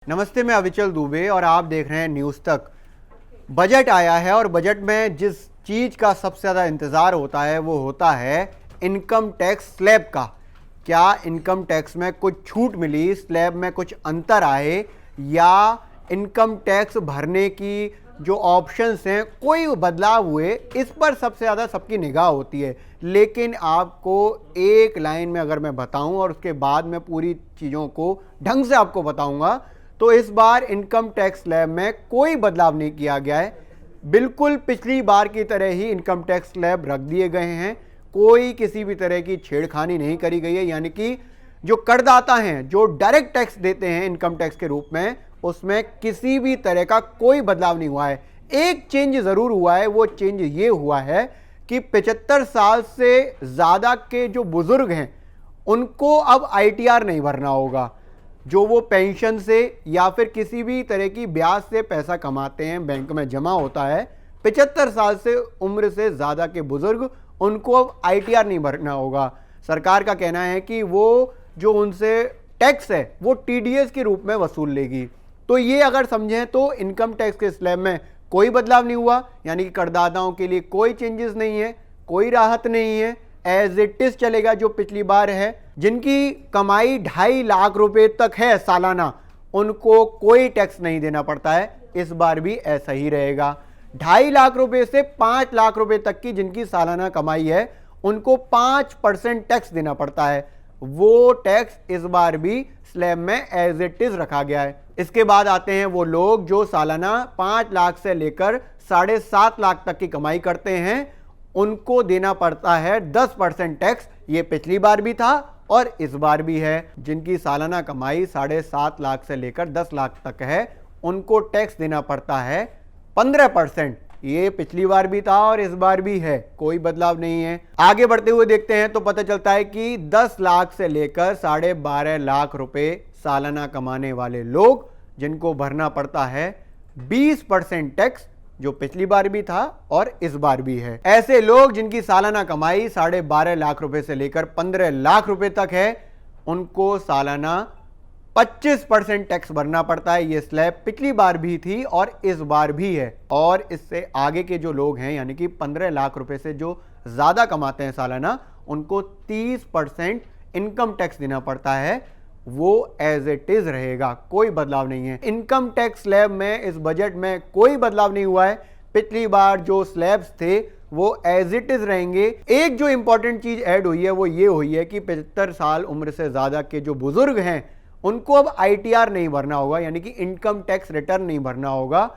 नमस्ते, मैं अविचल दुबे और आप देख रहे हैं न्यूज़ तक। बजट आया है और बजट में जिस चीज़ का सबसे ज़्यादा इंतज़ार होता है वो होता है इनकम टैक्स स्लैब का। क्या इनकम टैक्स में कुछ छूट मिली, स्लैब में कुछ अंतर आए, या इनकम टैक्स भरने की जो ऑप्शंस हैं कोई बदलाव हुए, इस पर सबसे ज़्यादा सबकी निगाह होती है। लेकिन आपको एक लाइन में अगर मैं बताऊं और उसके बाद मैं पूरी चीज़ों को ढंग से आपको बताऊंगा, तो इस बार इनकम टैक्स स्लैब में कोई बदलाव नहीं किया गया है। बिल्कुल पिछली बार की तरह ही इनकम टैक्स स्लैब रख दिए गए हैं। कोई किसी भी तरह की छेड़खानी नहीं करी गई है, यानी कि जो करदाता हैं, जो डायरेक्ट टैक्स देते हैं इनकम टैक्स के रूप में, उसमें किसी भी तरह का कोई बदलाव नहीं हुआ है। एक चेंज जरूर हुआ है, वो चेंज ये हुआ है कि 75 साल से ज़्यादा के जो बुजुर्ग हैं उनको अब आईटीआर नहीं भरना होगा। जो वो पेंशन से या फिर किसी भी तरह की ब्याज से पैसा कमाते हैं, बैंक में जमा होता है, 75 साल से उम्र से ज़्यादा के बुजुर्ग, उनको अब आईटीआर नहीं भरना होगा। सरकार का कहना है कि वो जो उनसे टैक्स है वो टीडीएस के रूप में वसूल लेगी। तो ये अगर समझें तो इनकम टैक्स के स्लैब में कोई बदलाव नहीं हुआ, यानी कि करदाताओं के लिए कोई चेंजेस नहीं है, कोई राहत नहीं है, एज इट इज चलेगा जो पिछली बार है। जिनकी कमाई 2.5 लाख रुपए तक है सालाना, उनको कोई टैक्स नहीं देना पड़ता है। इस बार भी ऐसा ही रहेगा। 2.5 लाख रुपए से 5 लाख रुपए तक की जिनकी सालाना कमाई है, उनको 5% टैक्स देना पड़ता है। वो टैक्स इस बार भी स्लैब में एज इट इज रखा गया है। इसके बाद आते हैं वो लोग जो सालाना 5 लाख से लेकर 7.5 लाख तक की कमाई करते हैं, उनको देना पड़ता है 10% टैक्स। ये पिछली बार भी था और इस बार भी है। जिनकी सालाना कमाई 7.5 लाख से लेकर 10 लाख तक है, उनको टैक्स देना पड़ता है 15%। ये पिछली बार भी था और इस बार भी है, कोई बदलाव नहीं है। आगे बढ़ते हुए देखते हैं तो पता चलता है कि 10 लाख से लेकर 12.5 लाख रुपए सालाना कमाने वाले लोग, जिनको भरना पड़ता है 20% टैक्स, जो पिछली बार भी था और इस बार भी है। ऐसे लोग जिनकी सालाना कमाई 12.5 लाख रुपए से लेकर 15 लाख रुपए तक है, उनको सालाना 25% टैक्स भरना पड़ता है। ये स्लैब पिछली बार भी थी और इस बार भी है। और इससे आगे के जो लोग हैं, यानी कि 15 लाख रुपए से जो ज्यादा कमाते हैं सालाना, उनको 30% इनकम टैक्स देना पड़ता है। वो एज इट इज रहेगा, कोई बदलाव नहीं है। इनकम टैक्स स्लैब में इस बजट में कोई बदलाव नहीं हुआ है। पिछली बार जो स्लैब्स थे वो एज इट इज रहेंगे। एक जो इंपॉर्टेंट चीज ऐड हुई है वो ये हुई है कि 75 साल उम्र से ज्यादा के जो बुजुर्ग हैं, उनको अब आईटीआर नहीं भरना होगा, यानी कि इनकम टैक्स रिटर्न नहीं भरना होगा।